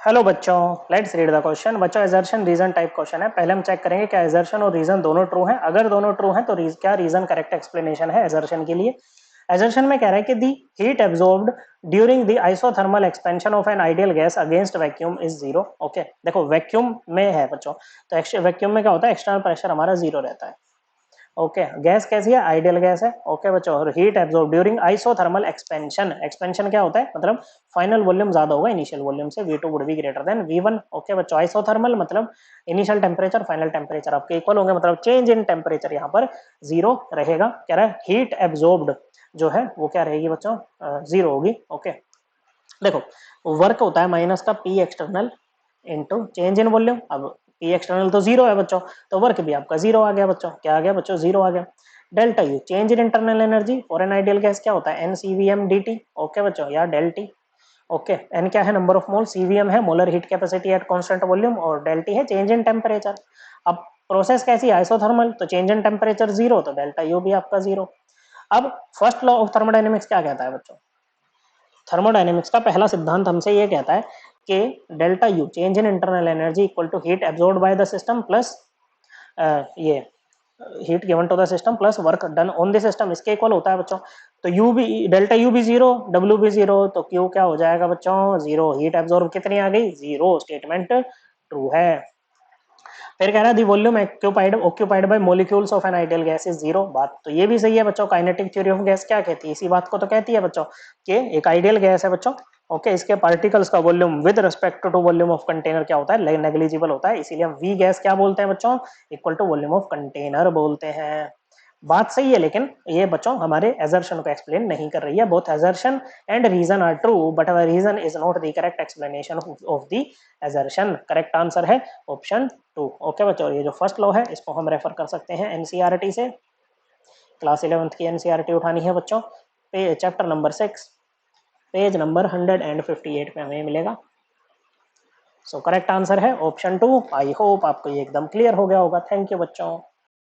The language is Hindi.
हेलो बच्चों, लेट्स रीड द क्वेश्चन। बच्चों, एजर्शन रीजन टाइप क्वेश्चन है। पहले हम चेक करेंगे क्या एजर्शन और रीजन दोनों ट्रू हैं। अगर दोनों ट्रू हैं तो क्या रीजन करेक्ट एक्सप्लेनेशन है एजर्शन के लिए। एजर्शन में कह रहा है कि the heat absorbed during the isothermal expansion of an ideal gas against vacuum is zero. Okay, देखो वैक्यूम में है बच्चों, तो वैक्यूम में क्या होता है, एक्सटर्नल प्रेशर हमारा जीरो रहता है। ओके, गैस कैसी है, आइडियल गैस है। ओके बच्चों, और heat absorb during isothermal expansion. Expansion क्या होता है, मतलब फाइनल वॉल्यूम ज्यादा होगा इनिशियल वॉल्यूम से, V2 would be greater than V1। Okay बच्चों, आइसोथर्मल मतलब इनिशियल टेम्परेचर फाइनल टेम्परेचर आपके इक्वल होंगे, मतलब चेंज इन टेम्परेचर यहाँ पर जीरो रहेगा। कह रहा है हीट एब्जॉर्ब्ड जो है वो क्या रहेगी बच्चों, जीरो होगी। ओके, देखो वर्क होता है माइनस का P external into change in volume. अब पी एक्सटर्नल तो जीरो है बच्चों, तो वर्क भी आपका जीरो आ गया बच्चों। क्या आ गया बच्चों, जीरो आ गया। Delta u change in internal energy for an ideal gas क्या होता है, एनसीवीएम डीटी। ओके बच्चों, या डेल टी। ओके, एन क्या है, नंबर ऑफ मोल, सीवीएम है molar heat capacity at constant volume, और डेल टी है चेंज इन टेम्परेचर। अब प्रोसेस कैसी, आइसोथर्मल, तो चेंज इन टेम्परेचर जीरो, तो डेल्टा यू भी आपका जीरो। अब फर्स्ट लॉ ऑफ थर्मोडायनेमिक्स क्या कहता है बच्चों, थर्मोडायनेमिक्स का पहला सिद्धांत हमसे ये कहता है कि delta u change in internal energy equal to heat absorbed by the system plus ये heat given to the system plus work done on the system, इसके इक्वल होता है बच्चों। तो यू भी, डेल्टा यू भी जीरो, डब्ल्यू भी जीरो, तो क्यू क्या हो जाएगा बच्चों, जीरो। हीट एब्जॉर्ब कितनी आ गई, जीरो। स्टेटमेंट ट्रू है। फिर कह रहा है the volume occupied by molecules of an ideal gas is zero. बात तो ये भी सही है बच्चों। काइनेटिक थ्योरी ऑफ गैस क्या कहती है, इसी बात को तो कहती है बच्चों कि एक आइडियल गैस है बच्चों। ओके, इसके पार्टिकल्स का volume with respect to volume of container क्या होता है, नेग्लिजिबल होता है। इसीलिए हम वी गैस क्या बोलते हैं बच्चों, equal to volume of container बोलते हैं। बात सही है, लेकिन ये बच्चों हमारे एजर्शन को एक्सप्लेन नहीं कर रही है। Both assertion and reason are true but our reason is not the correct explanation of the assertion. Correct answer है ऑप्शन टू। ओके बच्चों, ये जो फर्स्ट लॉ है इसको हम रेफर कर सकते हैं एनसीईआरटी से। क्लास 11th की एनसीईआरटी उठानी है बच्चों, चैप्टर नंबर 6, पेज नंबर 158 पे हमें मिलेगा। सो करेक्ट आंसर है ऑप्शन टू। आई होप आपको ये एकदम क्लियर हो गया होगा। थैंक यू बच्चों।